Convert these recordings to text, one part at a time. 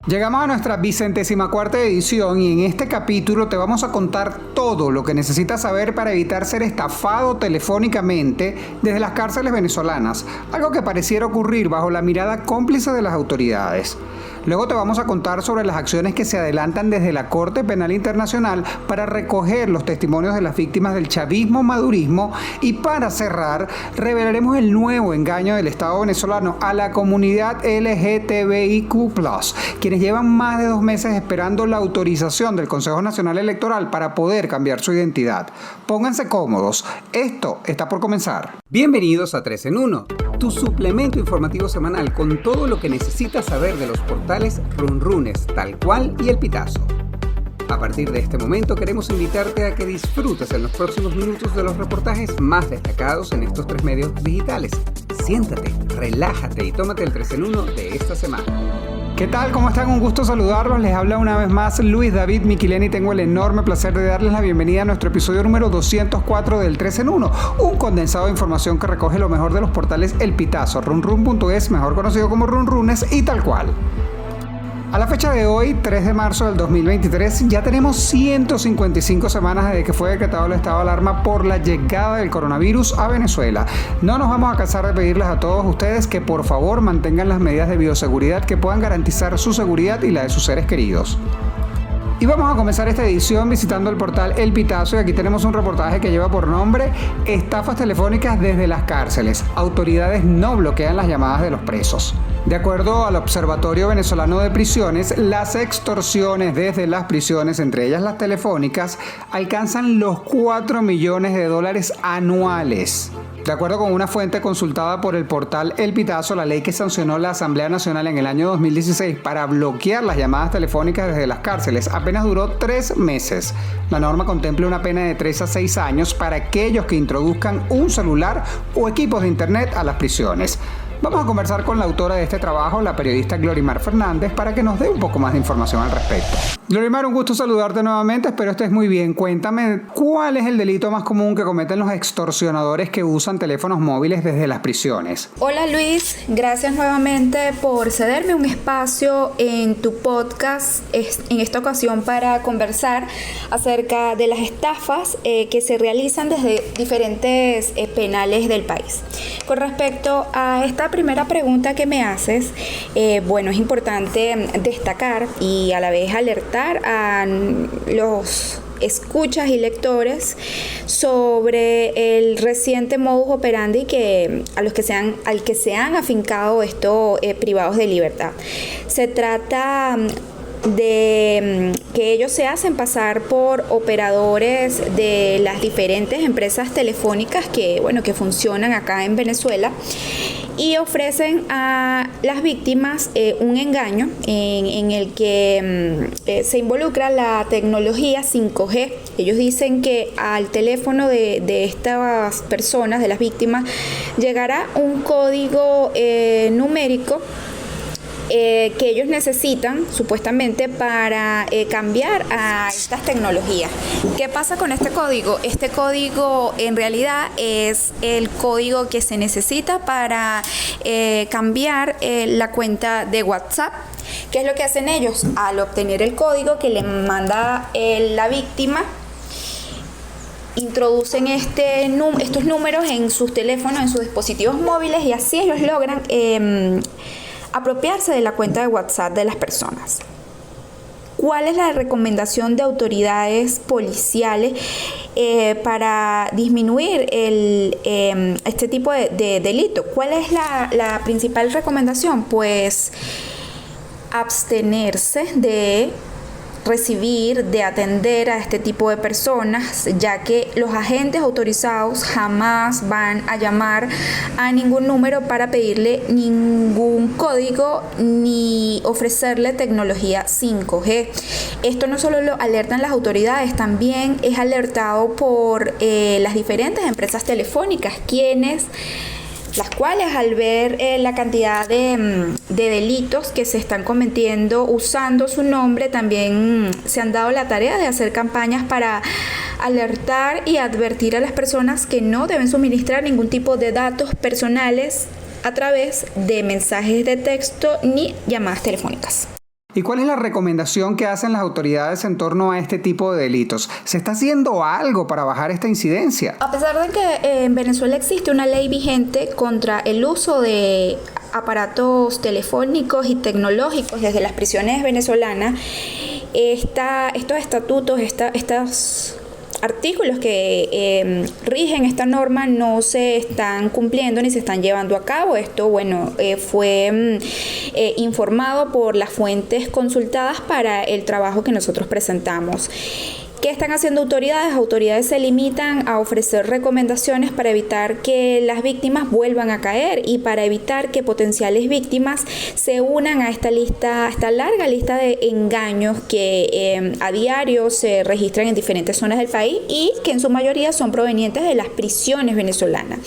Llegamos a nuestra 24ª edición y en este capítulo te vamos a contar todo lo que necesitas saber para evitar ser estafado telefónicamente desde las cárceles venezolanas, algo que pareciera ocurrir bajo la mirada cómplice de las autoridades. Luego te vamos a contar sobre las acciones que se adelantan desde la Corte Penal Internacional para recoger los testimonios de las víctimas del chavismo-madurismo y para cerrar, revelaremos el nuevo engaño del Estado venezolano a la comunidad LGTBIQ+, quienes llevan más de 2 meses esperando la autorización del Consejo Nacional Electoral para poder cambiar su identidad. Pónganse cómodos, esto está por comenzar. Bienvenidos a 3 en 1, tu suplemento informativo semanal con todo lo que necesitas saber de los portales Runrunes, Tal Cual y El Pitazo. A partir de este momento queremos invitarte a que disfrutes en los próximos minutos de los reportajes más destacados en estos 3 medios digitales. Siéntate, relájate y tómate el 3 en 1 de esta semana. ¿Qué tal? ¿Cómo están? Un gusto saludarlos. Les habla una vez más Luis David Miquileni y tengo el enorme placer de darles la bienvenida a nuestro episodio número 204 del 3 en 1, un condensado de información que recoge lo mejor de los portales El Pitazo, runrun.es, mejor conocido como Runrunes y Tal Cual. A la fecha de hoy, 3 de marzo del 2023, ya tenemos 155 semanas desde que fue decretado el estado de alarma por la llegada del coronavirus a Venezuela. No nos vamos a cansar de pedirles a todos ustedes que por favor mantengan las medidas de bioseguridad que puedan garantizar su seguridad y la de sus seres queridos. Y vamos a comenzar esta edición visitando el portal El Pitazo y aquí tenemos un reportaje que lleva por nombre Estafas telefónicas desde las cárceles. Autoridades no bloquean las llamadas de los presos. De acuerdo al Observatorio Venezolano de Prisiones, las extorsiones desde las prisiones, entre ellas las telefónicas, alcanzan los $4 millones anuales. De acuerdo con una fuente consultada por el portal El Pitazo, la ley que sancionó la Asamblea Nacional en el año 2016 para bloquear las llamadas telefónicas desde las cárceles apenas duró 3 meses. La norma contempla una pena de 3 a 6 años para aquellos que introduzcan un celular o equipos de internet a las prisiones. Vamos a conversar con la autora de este trabajo, la periodista Glorimar Fernández, para que nos dé un poco más de información al respecto. Glorimar, un gusto saludarte nuevamente, espero estés muy bien. Cuéntame, ¿cuál es el delito más común que cometen los extorsionadores que usan teléfonos móviles desde las prisiones? Hola Luis, gracias nuevamente por cederme un espacio en tu podcast en esta ocasión para conversar acerca de las estafas que se realizan desde diferentes penales del país. Con respecto a esta primera pregunta que me haces, es importante destacar y a la vez alertar a los escuchas y lectores sobre el reciente modus operandi al que se han afincado estos privados de libertad. Se trata de que ellos se hacen pasar por operadores de las diferentes empresas telefónicas que funcionan acá en Venezuela y ofrecen a las víctimas un engaño en el que se involucra la tecnología 5G. Ellos dicen que al teléfono de estas personas, de las víctimas, llegará un código numérico que ellos necesitan supuestamente para cambiar a estas tecnologías. ¿Qué pasa con este código? Este código en realidad es el código que se necesita para cambiar la cuenta de WhatsApp. ¿Qué es lo que hacen ellos? Al obtener el código que le manda la víctima, introducen estos números en sus teléfonos, en sus dispositivos móviles y así ellos logran apropiarse de la cuenta de WhatsApp de las personas. ¿Cuál es la recomendación de autoridades policiales para disminuir este tipo de delito? ¿Cuál es la principal recomendación? Pues abstenerse de recibir, de atender a este tipo de personas, ya que los agentes autorizados jamás van a llamar a ningún número para pedirle ningún código ni ofrecerle tecnología 5G. Esto no solo lo alertan las autoridades, también es alertado por las diferentes empresas telefónicas, las cuales al ver la cantidad de delitos que se están cometiendo usando su nombre, también se han dado la tarea de hacer campañas para alertar y advertir a las personas que no deben suministrar ningún tipo de datos personales a través de mensajes de texto ni llamadas telefónicas. ¿Y cuál es la recomendación que hacen las autoridades en torno a este tipo de delitos? ¿Se está haciendo algo para bajar esta incidencia? A pesar de que en Venezuela existe una ley vigente contra el uso de aparatos telefónicos y tecnológicos desde las prisiones venezolanas, estos estatutos, estos artículos que rigen esta norma no se están cumpliendo ni se están llevando a cabo. Esto, fue informado por las fuentes consultadas para el trabajo que nosotros presentamos. ¿Qué están haciendo autoridades? Autoridades se limitan a ofrecer recomendaciones para evitar que las víctimas vuelvan a caer y para evitar que potenciales víctimas se unan a esta larga lista de engaños que a diario se registran en diferentes zonas del país y que en su mayoría son provenientes de las prisiones venezolanas.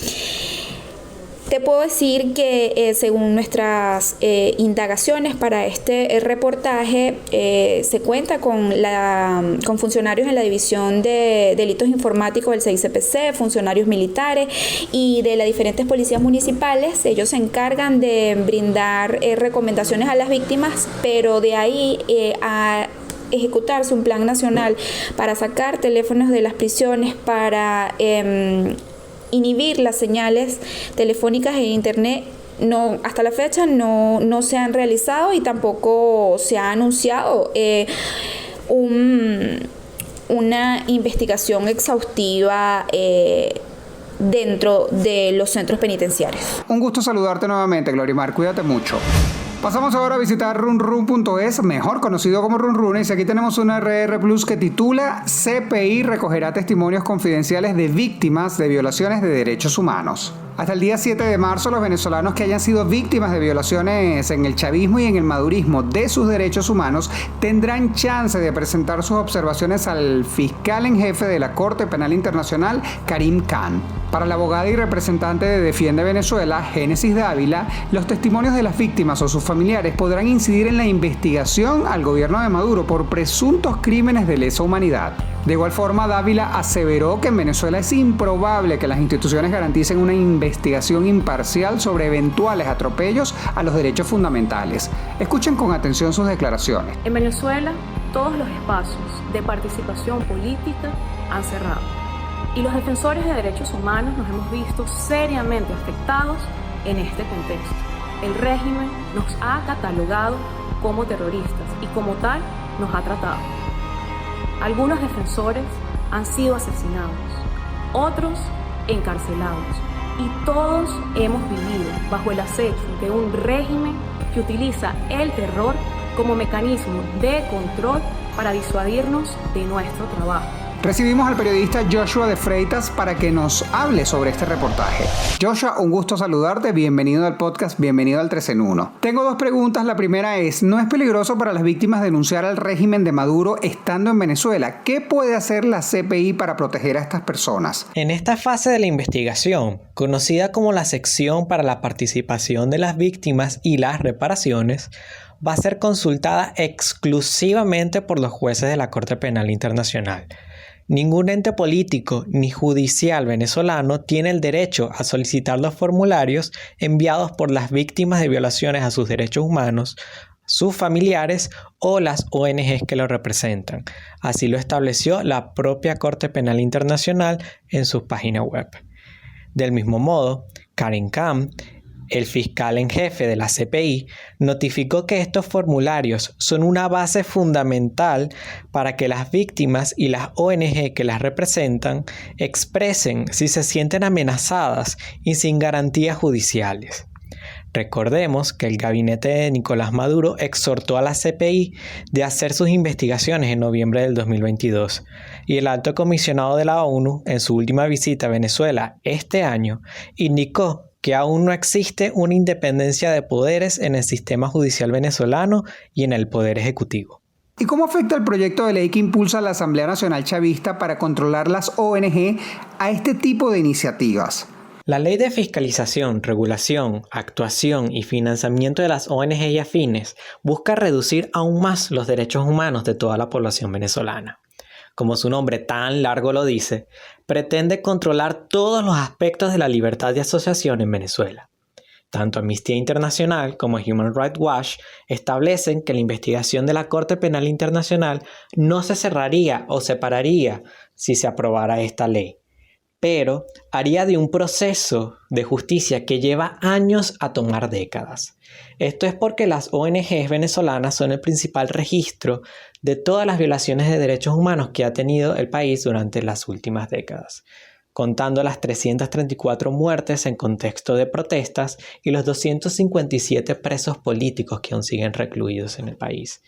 Te puedo decir que según nuestras indagaciones para este reportaje, se cuenta con funcionarios en la División de Delitos Informáticos del CICPC, funcionarios militares y de las diferentes policías municipales. Ellos se encargan de brindar recomendaciones a las víctimas, pero de ahí a ejecutarse un plan nacional para sacar teléfonos de las prisiones, para inhibir las señales telefónicas e internet, hasta la fecha no se han realizado y tampoco se ha anunciado una investigación exhaustiva dentro de los centros penitenciarios. Un gusto saludarte nuevamente, Glorimar. Cuídate mucho. Pasamos ahora a visitar runrun.es, mejor conocido como Runrunes, y aquí tenemos una RR Plus que titula CPI recogerá testimonios confidenciales de víctimas de violaciones de derechos humanos. Hasta el día 7 de marzo, los venezolanos que hayan sido víctimas de violaciones en el chavismo y en el madurismo de sus derechos humanos tendrán chance de presentar sus observaciones al fiscal en jefe de la Corte Penal Internacional, Karim Khan. Para la abogada y representante de Defiende Venezuela, Génesis Dávila, los testimonios de las víctimas o sus familiares podrán incidir en la investigación al gobierno de Maduro por presuntos crímenes de lesa humanidad. De igual forma, Dávila aseveró que en Venezuela es improbable que las instituciones garanticen una investigación imparcial sobre eventuales atropellos a los derechos fundamentales. Escuchen con atención sus declaraciones. En Venezuela, todos los espacios de participación política han cerrado y los defensores de derechos humanos nos hemos visto seriamente afectados en este contexto. El régimen nos ha catalogado como terroristas y como tal nos ha tratado. Algunos defensores han sido asesinados, otros encarcelados y todos hemos vivido bajo el acecho de un régimen que utiliza el terror como mecanismo de control para disuadirnos de nuestro trabajo. Recibimos al periodista Joshua de Freitas para que nos hable sobre este reportaje. Joshua, un gusto saludarte, bienvenido al podcast, bienvenido al 3 en 1. Tengo dos preguntas, la primera es, ¿no es peligroso para las víctimas denunciar al régimen de Maduro estando en Venezuela? ¿Qué puede hacer la CPI para proteger a estas personas? En esta fase de la investigación, conocida como la sección para la participación de las víctimas y las reparaciones, va a ser consultada exclusivamente por los jueces de la Corte Penal Internacional. Ningún ente político ni judicial venezolano tiene el derecho a solicitar los formularios enviados por las víctimas de violaciones a sus derechos humanos, sus familiares o las ONGs que lo representan. Así lo estableció la propia Corte Penal Internacional en su página web. Del mismo modo, Karim Khan, el fiscal en jefe de la CPI, notificó que estos formularios son una base fundamental para que las víctimas y las ONG que las representan expresen si se sienten amenazadas y sin garantías judiciales. Recordemos que el gabinete de Nicolás Maduro exhortó a la CPI de hacer sus investigaciones en noviembre del 2022 y el alto comisionado de la ONU, en su última visita a Venezuela este año, indicó que aún no existe una independencia de poderes en el sistema judicial venezolano y en el poder ejecutivo. ¿Y cómo afecta el proyecto de ley que impulsa la Asamblea Nacional Chavista para controlar las ONG a este tipo de iniciativas? La Ley de Fiscalización, Regulación, Actuación y Financiamiento de las ONG y afines busca reducir aún más los derechos humanos de toda la población venezolana. Como su nombre tan largo lo dice, pretende controlar todos los aspectos de la libertad de asociación en Venezuela. Tanto Amnistía Internacional como Human Rights Watch establecen que la investigación de la Corte Penal Internacional no se cerraría o separaría si se aprobara esta ley, pero haría de un proceso de justicia que lleva años a tomar décadas. Esto es porque las ONGs venezolanas son el principal registro de todas las violaciones de derechos humanos que ha tenido el país durante las últimas décadas, contando las 334 muertes en contexto de protestas y los 257 presos políticos que aún siguen recluidos en el país.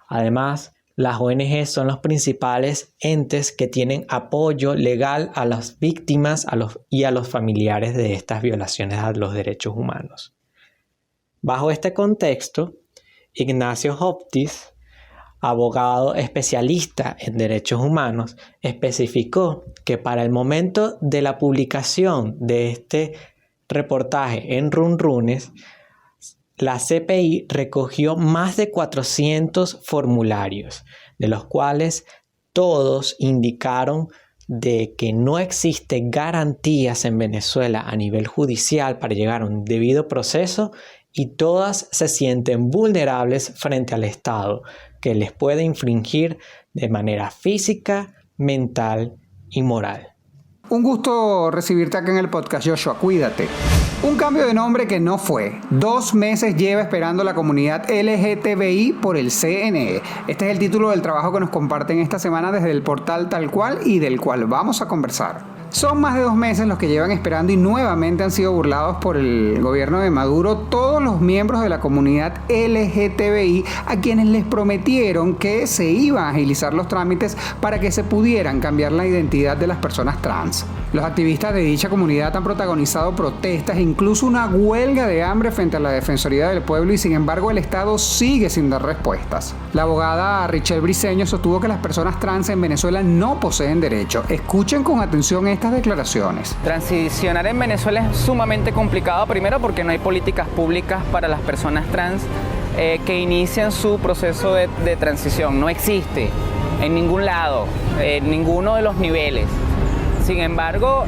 Además, las ONG son los principales entes que tienen apoyo legal a las víctimas y a los familiares de estas violaciones a los derechos humanos. Bajo este contexto, Ignacio Hoptis, abogado especialista en derechos humanos, especificó que para el momento de la publicación de este reportaje en Runrunes, la CPI recogió más de 400 formularios, de los cuales todos indicaron de que no existen garantías en Venezuela a nivel judicial para llegar a un debido proceso y todas se sienten vulnerables frente al Estado, que les puede infringir de manera física, mental y moral. Un gusto recibirte acá en el podcast, Joshua. Cuídate. Un cambio de nombre que no fue. 2 meses lleva esperando la comunidad LGTBI por el CNE. Este es el título del trabajo que nos comparten esta semana desde el portal Tal Cual y del cual vamos a conversar. Son más de 2 meses los que llevan esperando y nuevamente han sido burlados por el gobierno de Maduro todos los miembros de la comunidad LGTBI a quienes les prometieron que se iban a agilizar los trámites para que se pudieran cambiar la identidad de las personas trans. Los activistas de dicha comunidad han protagonizado protestas e incluso una huelga de hambre frente a la Defensoría del Pueblo y sin embargo el Estado sigue sin dar respuestas. La abogada Richelle Briceño sostuvo que las personas trans en Venezuela no poseen derecho. Escuchen con atención estas declaraciones. Transicionar en Venezuela es sumamente complicado, primero porque no hay políticas públicas para las personas trans que inician su proceso de transición. No existe en ningún lado, en ninguno de los niveles. Sin embargo,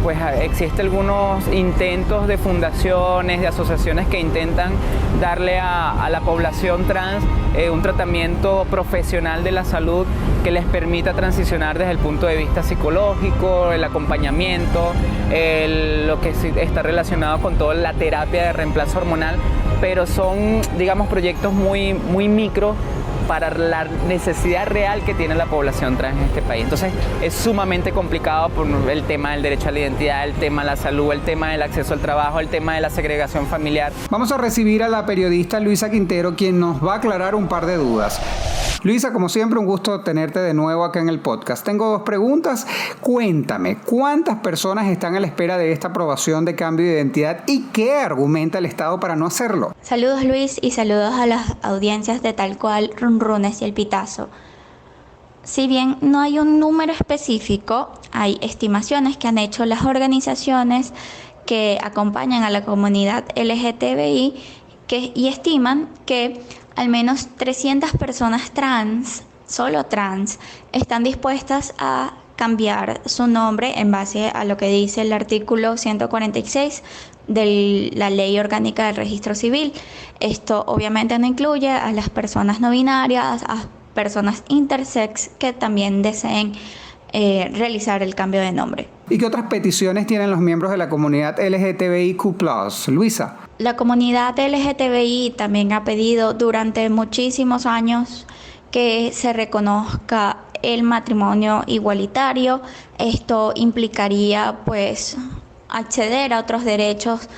pues existen algunos intentos de fundaciones, de asociaciones que intentan darle a la población trans un tratamiento profesional de la salud que les permita transicionar desde el punto de vista psicológico, el acompañamiento, lo que está relacionado con toda la terapia de reemplazo hormonal, pero son, digamos, proyectos muy micro para la necesidad real que tiene la población trans en este país. Entonces es sumamente complicado por el tema del derecho a la identidad, el tema de la salud, el tema del acceso al trabajo, el tema de la segregación familiar. Vamos a recibir a la periodista Luisa Quintero, quien nos va a aclarar un par de dudas. Luisa, como siempre, un gusto tenerte de nuevo acá en el podcast. Tengo 2 preguntas. Cuéntame, ¿cuántas personas están a la espera de esta aprobación de cambio de identidad y qué argumenta el Estado para no hacerlo? Saludos, Luis, y saludos a las audiencias de Tal Cual, Runrunes y El Pitazo. Si bien no hay un número específico, hay estimaciones que han hecho las organizaciones que acompañan a la comunidad LGTBI y estiman que al menos 300 personas trans, solo trans, están dispuestas a cambiar su nombre en base a lo que dice el artículo 146 de la Ley Orgánica del Registro Civil. Esto obviamente no incluye a las personas no binarias, a personas intersex que también deseen realizar el cambio de nombre. ¿Y qué otras peticiones tienen los miembros de la comunidad LGTBIQ+, Luisa? La comunidad LGTBI también ha pedido durante muchísimos años que se reconozca el matrimonio igualitario. Esto implicaría pues acceder a otros derechos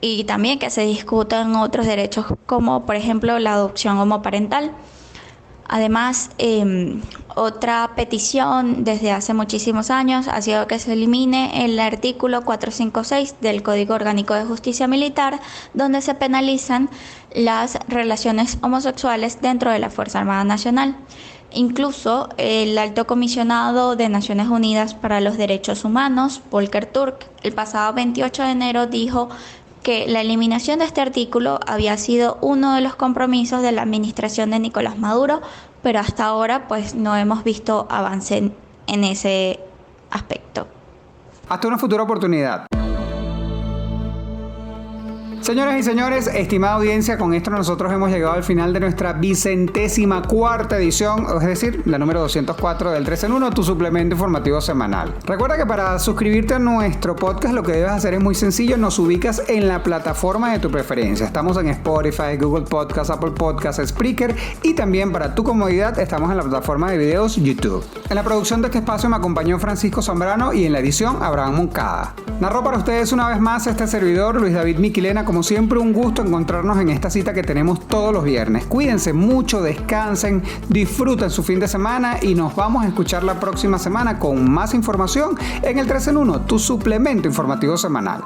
y también que se discutan otros derechos como por ejemplo la adopción homoparental. Además, otra petición desde hace muchísimos años ha sido que se elimine el artículo 456 del Código Orgánico de Justicia Militar, donde se penalizan las relaciones homosexuales dentro de la Fuerza Armada Nacional. Incluso el Alto Comisionado de Naciones Unidas para los Derechos Humanos, Volker Turk, el pasado 28 de enero dijo que la eliminación de este artículo había sido uno de los compromisos de la administración de Nicolás Maduro, pero hasta ahora pues no hemos visto avance en ese aspecto. Hasta una futura oportunidad. Señoras y señores, estimada audiencia, con esto nosotros hemos llegado al final de nuestra 24ª edición, es decir, la número 204 del 3 en 1, tu suplemento informativo semanal. Recuerda que para suscribirte a nuestro podcast lo que debes hacer es muy sencillo, nos ubicas en la plataforma de tu preferencia. Estamos en Spotify, Google Podcasts, Apple Podcasts, Spreaker y también para tu comodidad estamos en la plataforma de videos YouTube. En la producción de este espacio me acompañó Francisco Zambrano y en la edición Abraham Moncada. Narró para ustedes una vez más este servidor, Luis David Miquilena. Como siempre, un gusto encontrarnos en esta cita que tenemos todos los viernes. Cuídense mucho, descansen, disfruten su fin de semana y nos vamos a escuchar la próxima semana con más información en el 3 en 1, tu suplemento informativo semanal.